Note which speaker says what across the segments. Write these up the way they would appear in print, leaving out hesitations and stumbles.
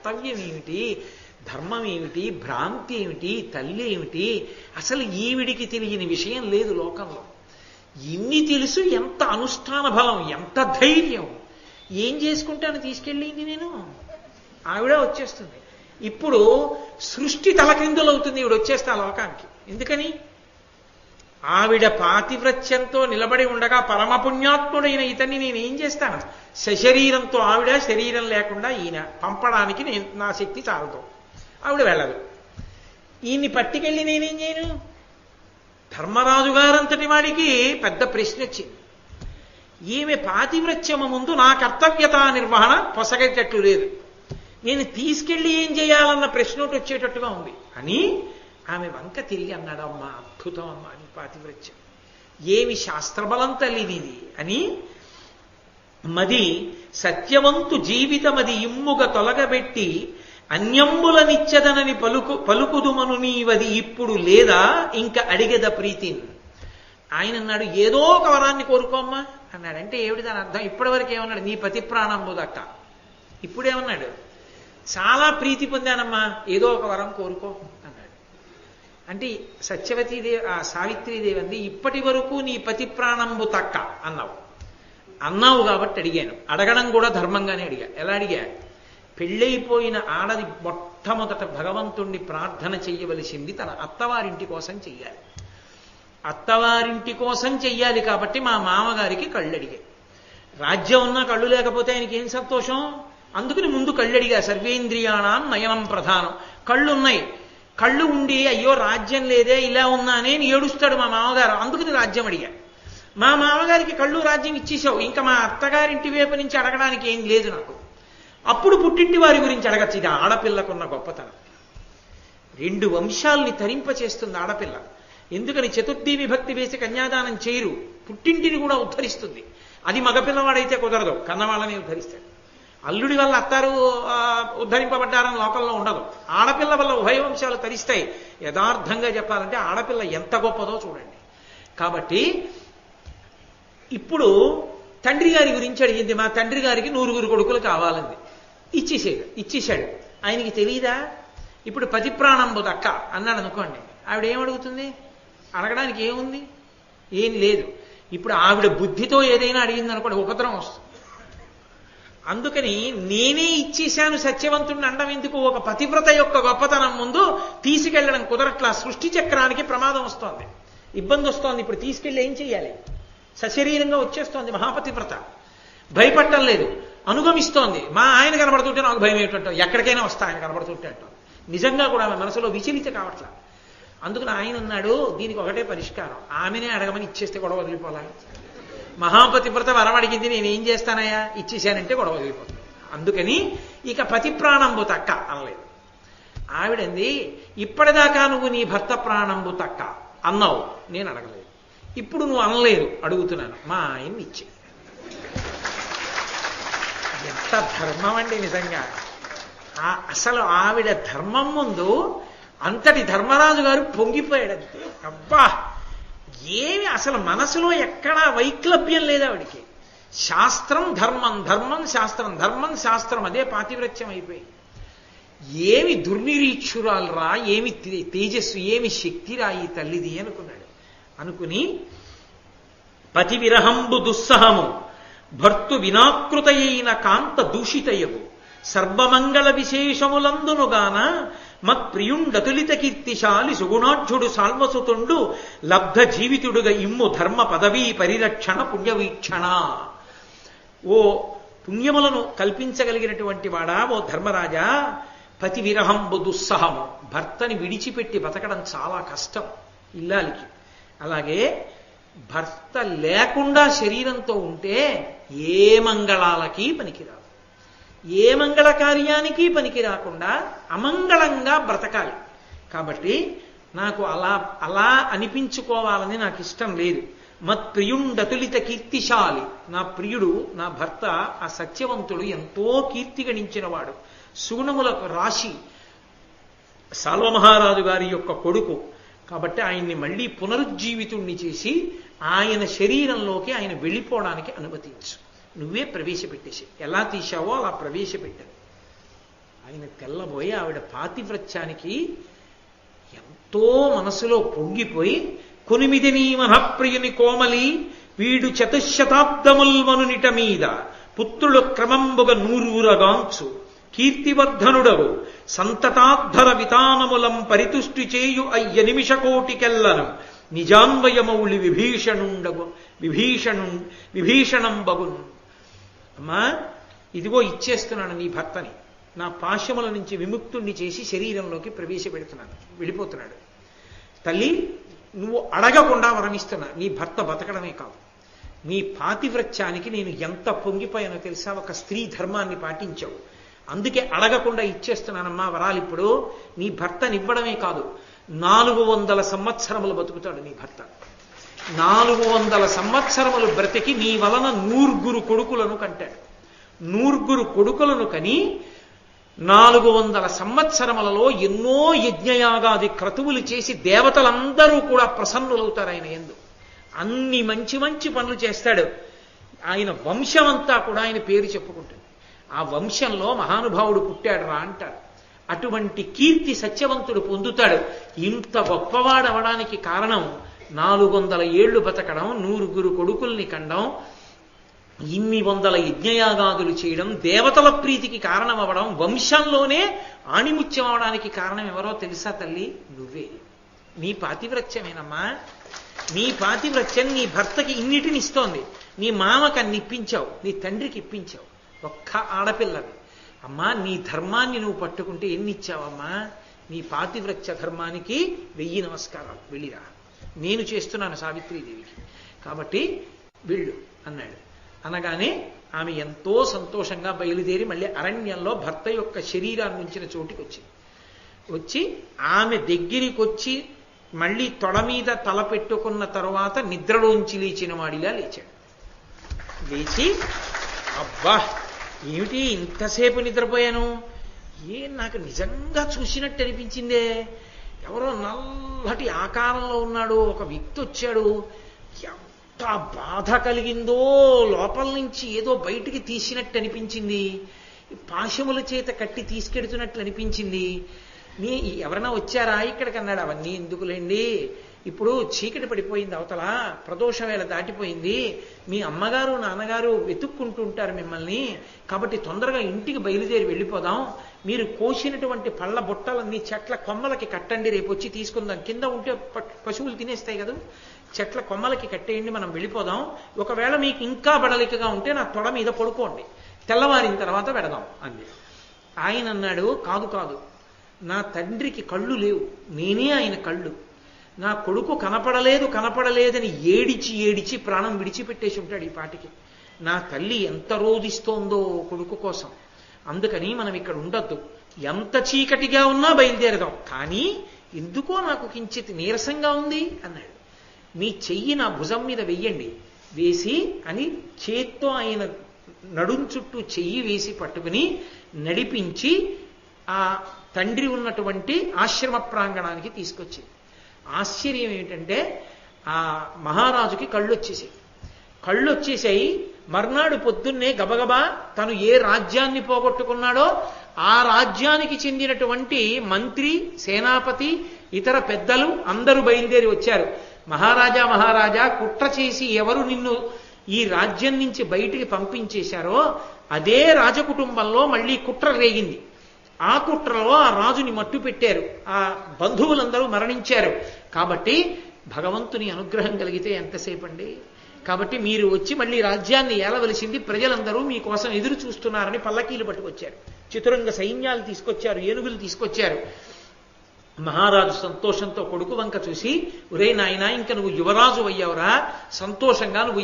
Speaker 1: కర్తవ్యం ఏమిటి, ధర్మం ఏమిటి, భ్రాంతి ఏమిటి, తల్లి ఏమిటి, అసలు ఈవిడికి తెలియని విషయం లేదు లోకంలో. ఇన్ని తెలుసు, ఎంత అనుష్ఠాన బలం, ఎంత ధైర్యం. ఏం చేసుకుంటాను తీసుకెళ్ళింది నేను? ఆవిడ వచ్చేస్తుంది. ఇప్పుడు సృష్టి తలకిందులవుతుంది ఈవిడ వచ్చేస్తే ఆ లోకానికి. ఎందుకని? ఆవిడ పాతివ్రత్యంతో నిలబడి ఉండగా పరమపుణ్యాత్ముడైన ఇతన్ని నేనేం చేస్తాను? సశరీరంతో ఆవిడ, శరీరం లేకుండా ఈయన పంపడానికి నా శక్తి చాలదు. ఆవిడ వెళ్ళదు. ఈయన్ని పట్టుకెళ్ళి నేనేం చేయను? ధర్మరాజు గారంతటి వాడికి పెద్ద ప్రశ్న వచ్చింది. ఈమె పాతివ్రత్యము ముందు నా కర్తవ్యతా నిర్వహణ పొసగేటట్లు లేదు, నేను తీసుకెళ్ళి ఏం చేయాలన్న ప్రశ్న ఒకటి వచ్చేటట్టుగా ఉంది అని ఆమె వంక తిరిగి అన్నాడు, అమ్మా అద్భుతం అమ్మా నీ పాతివ్రత్యం, ఏమి శాస్త్రబలం తల్లిది అని. మది సత్యవంతు జీవితమది ఇమ్ముగ తొలగబెట్టి అన్యంబులనిచ్చదనని పలుకుదుమను నీవది ఇప్పుడు లేదా ఇంక అడిగెద ప్రీతిని. ఆయన అన్నాడు, ఏదో ఒక వరాన్ని కోరుకోమ్మా అన్నాడు. అంటే ఏమిటి దాని అర్థం? ఇప్పటివరకు ఏమన్నాడు? నీ పతి ప్రాణంబు దక్క. ఇప్పుడేమన్నాడు? చాలా ప్రీతి పొందానమ్మా, ఏదో ఒక వరం కోరుకో అన్నాడు. అంటే సత్యవతీదేవి, ఆ సావిత్రీదేవి అంది, ఇప్పటి వరకు నీ పతి ప్రాణంబు తక్క అన్నావు కాబట్టి అడిగాను. అడగడం కూడా ధర్మంగానే అడిగా. ఎలా అడిగా? పెళ్ళైపోయిన ఆడది మొట్టమొదట భగవంతుణ్ణి ప్రార్థన చెయ్యవలసింది తన అత్తవారింటి కోసం చెయ్యాలి. అత్తవారింటి కోసం చెయ్యాలి కాబట్టి మా మామగారికి కళ్ళు అడిగాయి. రాజ్యం ఉన్నా కళ్ళు లేకపోతే ఆయనకి ఏం సంతోషం? అందుకని ముందు కళ్ళు అడిగా. సర్వేంద్రియాణం నయనం ప్రధానం. కళ్ళున్నాయి, కళ్ళు ఉండి అయ్యో రాజ్యం లేదే ఇలా ఉన్నానే అని ఏడుస్తాడు మా మామగారు, అందుకని రాజ్యం అడిగా. మా మామగారికి కళ్ళు రాజ్యం ఇచ్చేసావు, ఇంకా మా అత్తగారింటి వైపు నుంచి అడగడానికి ఏం లేదు నాకు. అప్పుడు పుట్టింటి వారి గురించి అడగచ్చు. ఇది ఆడపిల్లకున్న గొప్పతనం. 2 వంశాలని తరింపచేస్తుంది ఆడపిల్ల. ఎందుకని? చతుర్థి విభక్తి వేసి కన్యాదానం చేయరు, పుట్టింటిని కూడా ఉద్ధరిస్తుంది. అది మగపిల్లవాడైతే కుదరదు, కన్నవాళ్ళని ఉద్ధరిస్తాడు. అల్లుడి వల్ల అత్తారు ఉద్ధరింపబడ్డారని లోకంలో ఉండదు. ఆడపిల్ల వల్ల ఉభయ వంశాలు తరిస్తాయి. యథార్థంగా చెప్పాలంటే ఆడపిల్ల ఎంత గొప్పదో చూడండి. కాబట్టి ఇప్పుడు తండ్రి గారి గురించి అడిగింది. మా తండ్రి గారికి 9 కొడుకులు కావాలంది. ఇచ్చేసాడు. ఆయనకి తెలియదా? ఇప్పుడు పతి ప్రాణంబు దక్క అన్నాడు అనుకోండి, ఆవిడ ఏమడుగుతుంది? అడగడానికి ఏముంది? ఏం లేదు. ఇప్పుడు ఆవిడ బుద్ధితో ఏదైనా అడిగింది అనుకోండి, ఉపద్రవం వస్తుంది. అందుకని నేనే ఇచ్చేశాను సత్యవంతుడిని అండం ఎందుకు? ఒక పతివ్రత యొక్క గొప్పతనం ముందు తీసుకెళ్లడం కుదరట్లా. సృష్టి చక్రానికి ప్రమాదం వస్తోంది, ఇబ్బంది వస్తోంది. ఇప్పుడు తీసుకెళ్ళి ఏం చెయ్యాలి? సశరీరంగా వచ్చేస్తోంది మహాపతివ్రత, భయపడటం లేదు, అనుగమిస్తోంది. మా ఆయన కనబడుతుంటే నాకు భయం ఏమిటంటాం, ఎక్కడికైనా వస్తా ఆయన కనబడుతుంటే అంటాం. నిజంగా కూడా ఆమె మనసులో విచలిత కావట్లా. అందుకని ఆయన ఉన్నాడు, దీనికి ఒకటే పరిష్కారం, ఆమెనే అడగమని ఇచ్చేస్తే గొడవ వదిలిపోలా. మహాపతివ్రత వరం అడిగింది, నేనేం చేస్తానయ్యా, ఇచ్చేశానంటే గొడవ వదిలిపోతుంది. అందుకని ఇక పతి ప్రాణంబు తక్క అనలేదు. ఆవిడంది, ఇప్పటిదాకా నువ్వు నీ భర్త ప్రాణంబు తక్క అన్నావు, నేను అడగలేదు. ఇప్పుడు నువ్వు అనలేదు, అడుగుతున్నాను, మా ఆయన్ని ఇచ్చే. ఎంత ధర్మం అండి నిజంగా. అసలు ఆవిడ ధర్మం ముందు అంతటి ధర్మరాజు గారు పొంగిపోయాడంతే. అబ్బా, ఏమి అసలు మనసులో ఎక్కడా వైక్లభ్యం లేదు ఆవిడికి. శాస్త్రం ధర్మం, ధర్మం శాస్త్రం, ధర్మం శాస్త్రం, అదే పాతివ్రత్యం అయిపోయి. ఏమి దుర్నిరీక్షురాలరా, ఏమి తేజస్సు, ఏమి శక్తిరా ఈ తల్లిది అనుకున్నాడు. అనుకుని పతి విరహంబు దుస్సహము భర్తు వినాకృతయైన కాంత దూషితయవు సర్వమంగళ విశేషములందునుగాన మత్ప్రియుండతులిత కీర్తిశాలి సుగుణాఢ్యుడు సాల్వసుతుండు లబ్ధ జీవితుడుగా ఇమ్ము ధర్మ పదవీ పరిరక్షణ పుణ్యవీక్షణ. ఓ పుణ్యములను కల్పించగలిగినటువంటి వాడా, ఓ ధర్మరాజా, పతి విరహంబు దుస్సహము, భర్తని విడిచిపెట్టి బతకడం చాలా కష్టం ఇల్లాలికి. అలాగే భర్త లేకుండా శరీరంతో ఉంటే ఏ మంగళాలకి పనికిరాదు, ఏ మంగళ కార్యానికి పనికి రాకుండా అమంగళంగా బ్రతకాలి. కాబట్టి నాకు అలా అనిపించుకోవాలని నాకు ఇష్టం లేదు. మత్ప్రియుండతులిత కీర్తిశాలి, నా ప్రియుడు, నా భర్త ఆ సత్యవంతుడు ఎంతో కీర్తి గణించినవాడు, సుగుణములకు రాశి, సాల్వమహారాజు గారి యొక్క కొడుకు. కాబట్టి ఆయన్ని మళ్ళీ పునరుజ్జీవితుణ్ణి చేసి ఆయన శరీరంలోకి ఆయన వెళ్ళిపోవడానికి అనుమతించు, నువ్వే ప్రవేశపెట్టేసి. ఎలా తీశావో అలా ప్రవేశపెట్టాను. ఆయన తెల్లబోయి ఆవిడ పాతివ్రత్యానికి ఎంతో మనసులో పొంగిపోయి, కొనిమిది నీ మనఃప్రియుని కోమలి వీడు చతుశతాబ్దముల్మనునిట మీద పుత్రులు క్రమంబుగ నూరూరగాంచు కీర్తివర్ధనుడవు సంతతాద్ధర వితానములం పరితుష్టి చేయు అయ్య నిమిషకోటికెల్లను నిజాన్వయమౌళి విభీషణంబగున్. అమ్మా, ఇదిగో ఇచ్చేస్తున్నాను నీ భర్తని, నా పాశముల నుంచి విముక్తుణ్ణి చేసి శరీరంలోకి ప్రవేశపెడుతున్నాను, వెళ్ళిపోతున్నాడు. తల్లి, నువ్వు అడగకుండా వరమిస్తున్నా, నీ భర్త బతకడమే కాదు, నీ పాతివ్రత్యానికి నేను ఎంత పొంగిపోయానో తెలుసా? ఒక స్త్రీ ధర్మాన్ని పాటించావు, అందుకే అడగకుండా ఇచ్చేస్తున్నానమ్మా వరాలు. ఇప్పుడు నీ భర్తనివ్వడమే కాదు, 400 సంవత్సరములు బతుకుతాడు నీ భర్త. 400 సంవత్సరములు బ్రతికి నీ వలన 100 కొడుకులను కంటాడు. 100 కొడుకులను కని 400 సంవత్సరములలో ఎన్నో యజ్ఞయాగాది క్రతువులు చేసి దేవతలందరూ కూడా ప్రసన్నులవుతారు ఆయన యందు. అన్ని మంచి మంచి పనులు చేస్తాడు. ఆయన వంశమంతా కూడా ఆయన పేరు చెప్పుకుంటుంది. ఆ వంశంలో మహానుభావుడు పుట్టాడు రా అంటారు. అటువంటి కీర్తి సత్యవంతుడు పొందుతాడు. ఇంత గొప్పవాడవడానికి కారణం 400 ఏళ్లు బతకడం, 100 కొడుకుల్ని కండం, ఇన్ని 100 యజ్ఞయాగాదులు చేయడం, దేవతల ప్రీతికి కారణం అవ్వడం, వంశంలోనే ఆణిముత్యం అవడానికి కారణం ఎవరో తెలుసా తల్లి? నువ్వే. నీ పాతివ్రత్యమేనమ్మా. నీ పాతివ్రత్యం నీ భర్తకి ఇన్నిటిని ఇస్తోంది. నీ మామకు అన్ని ఇప్పించావు, నీ తండ్రికి ఇప్పించావు, ఒక్క ఆడపిల్లవి. అమ్మా, నీ ధర్మాన్ని నువ్వు పట్టుకుంటే ఎన్ని ఇచ్చావమ్మా? నీ పాతివ్రత్య ధర్మానికి 1000 నమస్కారాలు. వెళ్ళిరా, నేను చేస్తున్నాను సావిత్రీదేవికి, కాబట్టి వెళ్ళు అన్నాడు. అనగానే ఆమె ఎంతో సంతోషంగా బయలుదేరి మళ్ళీ అరణ్యంలో భర్త యొక్క శరీరాన్ని ఉంచిన చోటికి వచ్చి ఆమె దగ్గరికి వచ్చి మళ్ళీ తొడ మీద తల పెట్టుకున్న తరువాత నిద్రలోంచి లేచిన వాడిలా లేచాడు. లేచి, అబ్బా ఏమిటి ఇంతసేపు నిద్రపోయాను, నాకు నిజంగా చూసినట్టు అనిపించిందే, ఎవరో నల్లటి ఆకారంలో ఉన్నాడు, ఒక వ్యక్తి వచ్చాడు, ఎంత బాధ కలిగిందో, లోపల నుంచి ఏదో బయటికి తీసినట్టు అనిపించింది, పాశముల చేత కట్టి తీసుకెడుతున్నట్లు అనిపించింది. ఎవరైనా వచ్చారా ఇక్కడికి అన్నాడు. అవన్నీ ఎందుకులేండి, ఇప్పుడు చీకటి పడిపోయింది, అవతల ప్రదోష వేళ దాటిపోయింది, మీ అమ్మగారు నాన్నగారు వెతుక్కుంటుంటారు మిమ్మల్ని, కాబట్టి తొందరగా ఇంటికి బయలుదేరి వెళ్ళిపోదాం, మీరు కోసినటువంటి పళ్ళ బుట్టలన్నీ చెట్ల కొమ్మలకి కట్టండి, రేపు వచ్చి తీసుకుందాం, కింద ఉంటే పశువులు తినేస్తాయి కదా, చెట్ల కొమ్మలకి కట్టేయండి, మనం వెళ్ళిపోదాం, ఒకవేళ మీకు ఇంకా బడలికగా ఉంటే నా తొడ మీద పడుకోండి, తెల్లవారిన తర్వాత వెడదాం అంది. ఆయన అన్నాడు, కాదు కాదు, నా తండ్రికి కళ్ళు లేవు, నేనే ఆయన కళ్ళు, నా కొడుకు కనపడలేదని ఏడిచి ప్రాణం విడిచిపెట్టేసి ఉంటాడు ఈ పాటికి. నా తల్లి ఎంత రోధిస్తోందో కొడుకు కోసం, అందుకని మనం ఇక్కడ ఉండొద్దు, ఎంత చీకటిగా ఉన్నా బయలుదేరదాం, కానీ ఎందుకో నాకు కించిత్ నీరసంగా ఉంది అన్నాడు. మీ చెయ్యి నా భుజం మీద వెయ్యండి, వేసి అని చేత్తో ఆయన నడుం చుట్టూ చెయ్యి వేసి పట్టుకుని నడిపించి ఆ తండ్రి ఉన్నటువంటి ఆశ్రమ ప్రాంగణానికి తీసుకొచ్చింది. ఆశ్చర్యం ఏమిటంటే ఆ మహారాజుకి కళ్ళు వచ్చేసాయి. మర్నాడు పొద్దున్నే గబగబా తను ఏ రాజ్యాన్ని పోగొట్టుకున్నాడో ఆ రాజ్యానికి చెందినటువంటి మంత్రి, సేనాపతి, ఇతర పెద్దలు అందరూ బయలుదేరి వచ్చారు. మహారాజా, కుట్ర చేసి ఎవరు నిన్ను ఈ రాజ్యం నుంచి బయటికి పంపించేశారో అదే రాజకుటుంబంలో మళ్ళీ కుట్ర రేగింది. ఆ కుట్రలో ఆ రాజుని మట్టు పెట్టారు, ఆ బంధువులందరూ మరణించారు. కాబట్టి భగవంతుని అనుగ్రహం కలిగితే ఎంతసేపు అండి, కాబట్టి మీరు వచ్చి మళ్ళీ రాజ్యాన్ని ఏలవలసింది, ప్రజలందరూ మీకోసం ఎదురు చూస్తున్నారని పల్లకీలు పట్టుకొచ్చారు, చతురంగ సైన్యాలు తీసుకొచ్చారు, ఏనుగులు తీసుకొచ్చారు. మహారాజు సంతోషంతో కొడుకు వంక చూసి, ఒరే నాయనా, ఇంక నువ్వు యువరాజు అయ్యావురా, సంతోషంగా నువ్వు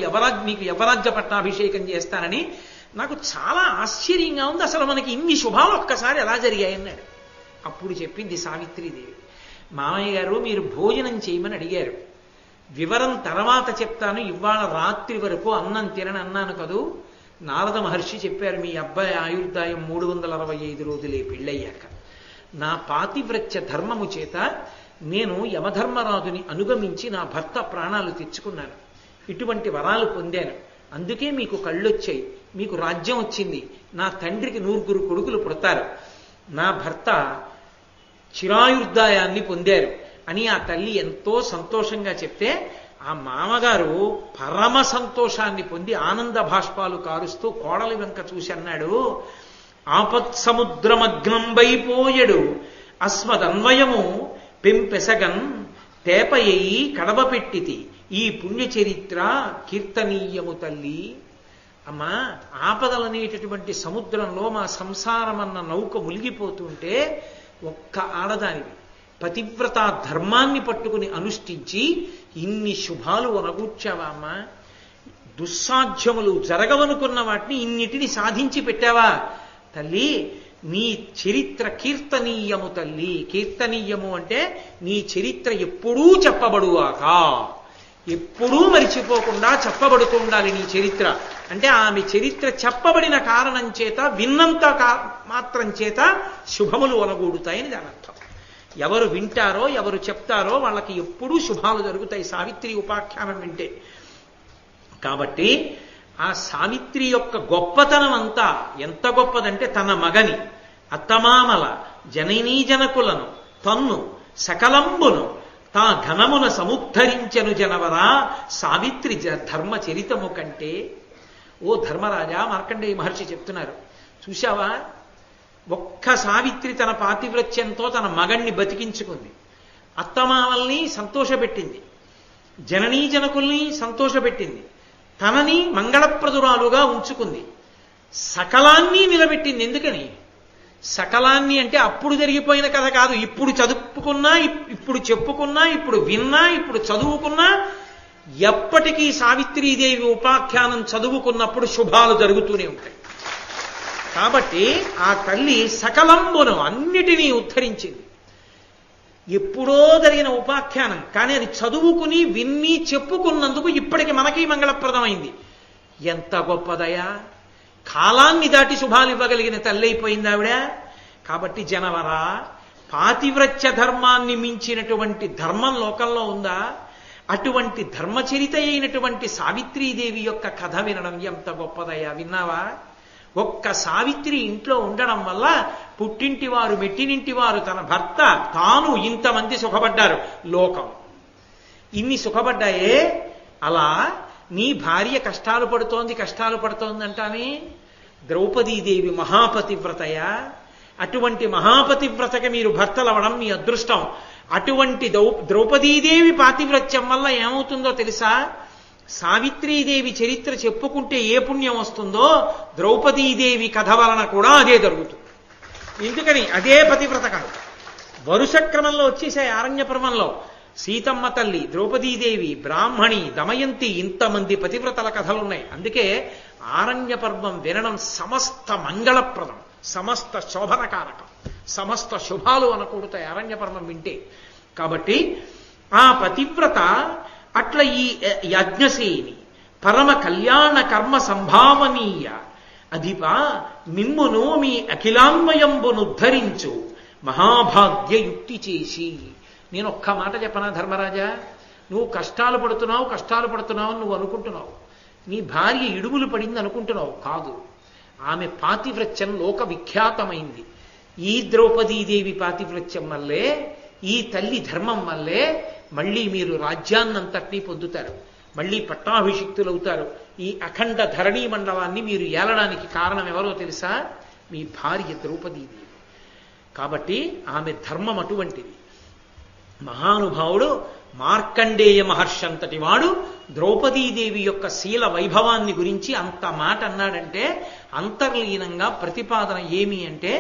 Speaker 1: నీకు యవరాజ్య పట్టాభిషేకం చేస్తానని నాకు చాలా ఆశ్చర్యంగా ఉంది, అసలు మనకి ఇన్ని శుభాలు ఒక్కసారి ఎలా జరిగాయన్నాడు. అప్పుడు చెప్పింది సావిత్రీదేవి, మామయ్య గారు మీరు భోజనం చేయమని అడిగారు, వివరం తర్వాత చెప్తాను, ఇవాళ రాత్రి వరకు అన్నం తినని అన్నాను కదూ, నారద మహర్షి చెప్పారు మీ అబ్బాయి ఆయుర్దాయం 365 రోజులే పెళ్ళయ్యాక. నా పాతివ్రత్య ధర్మము చేత నేను యమధర్మరాజుని అనుగమించి నా భర్త ప్రాణాలు తెచ్చుకున్నాను, ఇటువంటి వరాలు పొందాను, అందుకే మీకు కళ్ళొచ్చాయి, మీకు రాజ్యం వచ్చింది, నా తండ్రికి 100 కొడుకులు పుడతారు, నా భర్త చిరాయుర్దాయాన్ని పొందారు అని ఆ తల్లి ఎంతో సంతోషంగా చెప్తే ఆ మామగారు పరమ సంతోషాన్ని పొంది ఆనంద భాష్పాలు కారుస్తూ కోడలి వెంక చూసి అన్నాడు, ఆపత్సముద్రమగ్నంబైపోయడు అస్మదన్వయము పెంపెసగన్ తేపయ్యి కడబ పెట్టితి ఈ పుణ్యచరిత్ర కీర్తనీయము తల్లి. అమ్మా, ఆపదలనేటటువంటి సముద్రంలో మా సంసారం అన్న నౌక మునిగిపోతుంటే ఒక్క ఆడదానివి పతివ్రత ధర్మాన్ని పట్టుకుని అనుష్ఠించి ఇన్ని శుభాలు అనగూర్చావా అమ్మా? దుస్సాధ్యములు జరగవనుకున్న వాటిని ఇన్నిటిని సాధించి పెట్టావా తల్లి? నీ చరిత్ర కీర్తనీయము తల్లి. కీర్తనీయము అంటే నీ చరిత్ర ఎప్పుడూ చెప్పబడుగాక, ఎప్పుడూ మరిచిపోకుండా చెప్పబడుతూ ఉండాలి నీ చరిత్ర. అంటే ఆమె చరిత్ర చెప్పబడిన కారణం చేత, విన్నంత మాత్రం చేత శుభములు ఒనగూడుతాయని దాని అర్థం. ఎవరు వింటారో ఎవరు చెప్తారో వాళ్ళకి ఎప్పుడూ శుభాలు జరుగుతాయి సావిత్రి ఉపాఖ్యానం వింటే. కాబట్టి ఆ సావిత్రి యొక్క గొప్పతనం అంతా ఎంత గొప్పదంటే, తన మగని అత్తమామల జననీ జనకులను తన్ను సకలంబును తా ఘనమున సముద్ధరించను జనవరా సావిత్రి ధర్మచరితము కంటే. ఓ ధర్మరాజా, మార్కండేయ మహర్షి చెప్తున్నారు, చూశావా, ఒక్క సావిత్రి తన పాతివ్రత్యంతో తన మగణ్ణి బతికించుకుంది, అత్తమామల్ని సంతోషపెట్టింది, జననీ జనకుల్ని సంతోషపెట్టింది, తనని మంగళప్రదురాలుగా ఉంచుకుంది, సకలాన్ని నిలబెట్టింది. ఎందుకని? సకలాన్ని అంటే అప్పుడు జరిగిపోయిన కథ కాదు, ఇప్పుడు చదువుకున్నా, ఇప్పుడు చెప్పుకున్నా, ఇప్పుడు విన్నా, ఇప్పుడు చదువుకున్నా, ఎప్పటికీ సావిత్రీదేవి ఉపాఖ్యానం చదువుకున్నప్పుడు శుభాలు జరుగుతూనే ఉంటాయి. కాబట్టి ఆ తల్లి సకలంబును అన్నిటినీ ఉద్ధరించింది. ఎప్పుడో జరిగిన ఉపాఖ్యానం, కానీ అది చదువుకుని విన్ని చెప్పుకున్నందుకు ఇప్పటికి మనకి మంగళప్రదమైంది. ఎంత గొప్పదయా! కాలాన్ని దాటి శుభాలు ఇవ్వగలిగిన తల్లి అయిపోయింది ఆవిడ. కాబట్టి జనవరా, పాతివ్రత్య ధర్మాన్ని మించినటువంటి ధర్మం లోకంలో ఉందా? అటువంటి ధర్మచరిత అయినటువంటి సావిత్రీదేవి యొక్క కథ వినడం ఎంత గొప్పదయా! విన్నావా? ఒక్క సావిత్రి ఇంట్లో ఉండడం వల్ల పుట్టింటి వారు, మెట్టినింటి వారు, తన భర్త, తాను ఇంతమంది సుఖపడ్డారు. లోకం ఇన్ని సుఖపడ్డాయే. అలా నీ భార్య కష్టాలు పడుతోంది అంటానే. ద్రౌపదీదేవి మహాపతివ్రతయా. అటువంటి మహాపతివ్రతకి మీరు భర్తలవడం మీ అదృష్టం. అటువంటి ద్రౌపదీదేవి పాతివ్రత్యం వల్ల ఏమవుతుందో తెలుసా? సావిత్రీదేవి చరిత్ర చెప్పుకుంటే ఏ పుణ్యం వస్తుందో, ద్రౌపదీదేవి కథ వలన కూడా అదే జరుగుతుంది. ఎందుకని? అదే పతివ్రత కథ. వరుస క్రమంలో వచ్చేసాయి. ఆరణ్య పర్వంలో సీతమ్మ తల్లి, ద్రౌపదీదేవి, బ్రాహ్మణి, దమయంతి, ఇంతమంది పతివ్రతల కథలున్నాయి. అందుకే ఆరణ్య పర్వం వినడం సమస్త మంగళప్రదం, సమస్త శోభనకారకం, సమస్త శుభాలు అనకూడతాయి ఆరణ్య పర్వం వింటే. కాబట్టి ఆ పతివ్రత అట్ల ఈ యజ్ఞసేని పరమ కళ్యాణ కర్మ సంభావనీయ అధిప మిమ్మును మీ అఖిలాన్వయంబునుద్ధరించు మహాభాగ్య యుక్తి చేసి. నేను ఒక్క మాట చెప్పనా ధర్మరాజా, నువ్వు కష్టాలు పడుతున్నావు నువ్వు అనుకుంటున్నావు. నీ భార్య ఇడుములు పడింది అనుకుంటున్నావు. కాదు, ఆమె పాతివ్రత్యం లోక విఖ్యాతమైంది. ఈ ద్రౌపదీదేవి పాతివ్రత్యం వల్లే, ఈ తల్లి ధర్మం వల్లే మళ్ళీ మీరు రాజ్యాన్నంతటినీ పొందుతారు, మళ్ళీ పట్టాభిషిక్తులవుతారు. ఈ అఖండ ధరణీ మండలాన్ని మీరు ఏలడానికి కారణం ఎవరో తెలుసా? మీ భార్య ద్రౌపదీదేవి. కాబట్టి ఆమె ధర్మం అటువంటిది. మహానుభావుడు మార్కండేయ మహర్షి అంతటి వాడు ద్రౌపదీదేవి యొక్క శీల వైభవాన్ని గురించి అంత మాట అన్నాడంటే అంతర్లీనంగా ప్రతిపాదన ఏమి అంటే,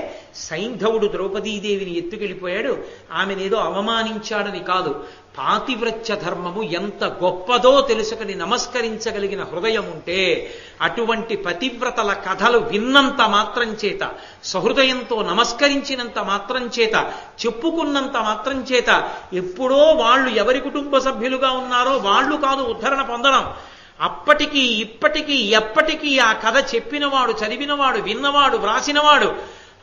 Speaker 1: సైంధవుడు ద్రౌపదీదేవిని ఎత్తుకెళ్ళిపోయాడు, ఆమెనేదో అవమానించాడని కాదు. పాతివ్రత్య ధర్మము ఎంత గొప్పదో తెలుసుకుని నమస్కరించగలిగిన హృదయం ఉంటే, అటువంటి పతివ్రతల కథలు విన్నంత మాత్రం చేత, సహృదయంతో నమస్కరించినంత మాత్రం చేత, చెప్పుకున్నంత మాత్రం చేత, ఎప్పుడో వాళ్ళు ఎవరి కుటుంబ సభ్యులుగా ఉన్నారో వాళ్ళు కాదు ఉద్ధరణ పొందడం. అప్పటికీ ఇప్పటికీ ఎప్పటికీ ఆ కథ చెప్పినవాడు, చదివినవాడు, విన్నవాడు, వ్రాసినవాడు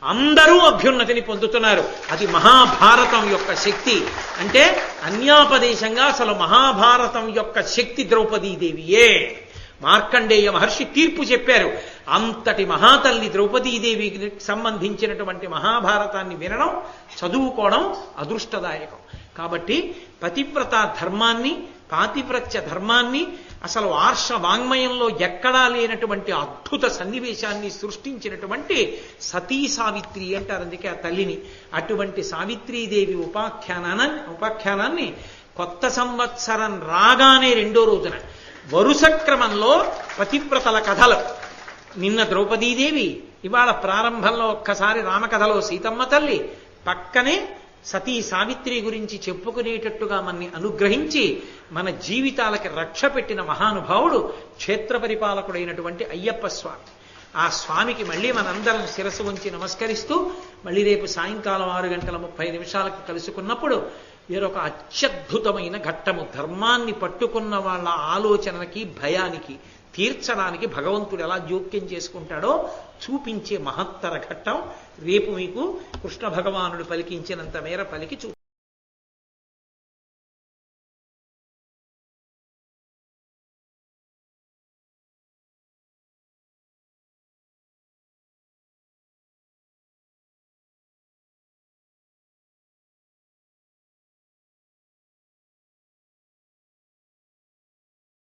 Speaker 1: అందరూ అభ్యున్నతిని పొందుతున్నారు. అది మహాభారతం యొక్క శక్తి. అంటే అన్యాపదేశంగా అసలు మహాభారతం యొక్క శక్తి ద్రౌపదీదేవియే. మార్కండేయ మహర్షి తీర్పు చెప్పారు. అంతటి మహాతల్లి ద్రౌపదీదేవికి సంబంధించినటువంటి మహాభారతాన్ని వినడం, చదువుకోవడం అదృష్టదాయకం. కాబట్టి పతివ్రత ధర్మాన్ని, పాతివ్రత్య ధర్మాన్ని, అసలు ఆర్ష వాంగ్మయంలో ఎక్కడా లేనటువంటి అద్భుత సన్నివేశాన్ని సృష్టించినటువంటి సతీ సావిత్రి అంటారు, అందుకే ఆ తల్లిని. అటువంటి సావిత్రీదేవి ఉపాఖ్యానాన్ని కొత్త సంవత్సరం రాగానే రెండో రోజున వరుస క్రమంలో పతివ్రతల కథలు. నిన్న ద్రౌపదీదేవి, ఇవాళ ప్రారంభంలో ఒక్కసారి రామకథలో సీతమ్మ తల్లి, పక్కనే సతీ సావిత్రి గురించి చెప్పుకునేటట్టుగా మనని అనుగ్రహించి మన జీవితాలకి రక్ష పెట్టిన మహానుభావుడు క్షేత్ర పరిపాలకుడైనటువంటి అయ్యప్ప స్వామి. ఆ స్వామికి మళ్ళీ మనందరం శిరస్సు ఉంచి నమస్కరిస్తూ మళ్ళీ రేపు సాయంకాలం 6:30 కలుసుకున్నప్పుడు వేరొక అత్యద్భుతమైన ఘట్టము, ధర్మాన్ని పట్టుకున్న వాళ్ళ ఆలోచనకి భయానికి తీర్చడానికి భగవంతుడు ఎలా జోక్యం చేసుకుంటాడో చూపించే మహత్తర ఘట్టం రేపు మీకు కృష్ణ భగవానుడు పలికించినంత మేర పలికి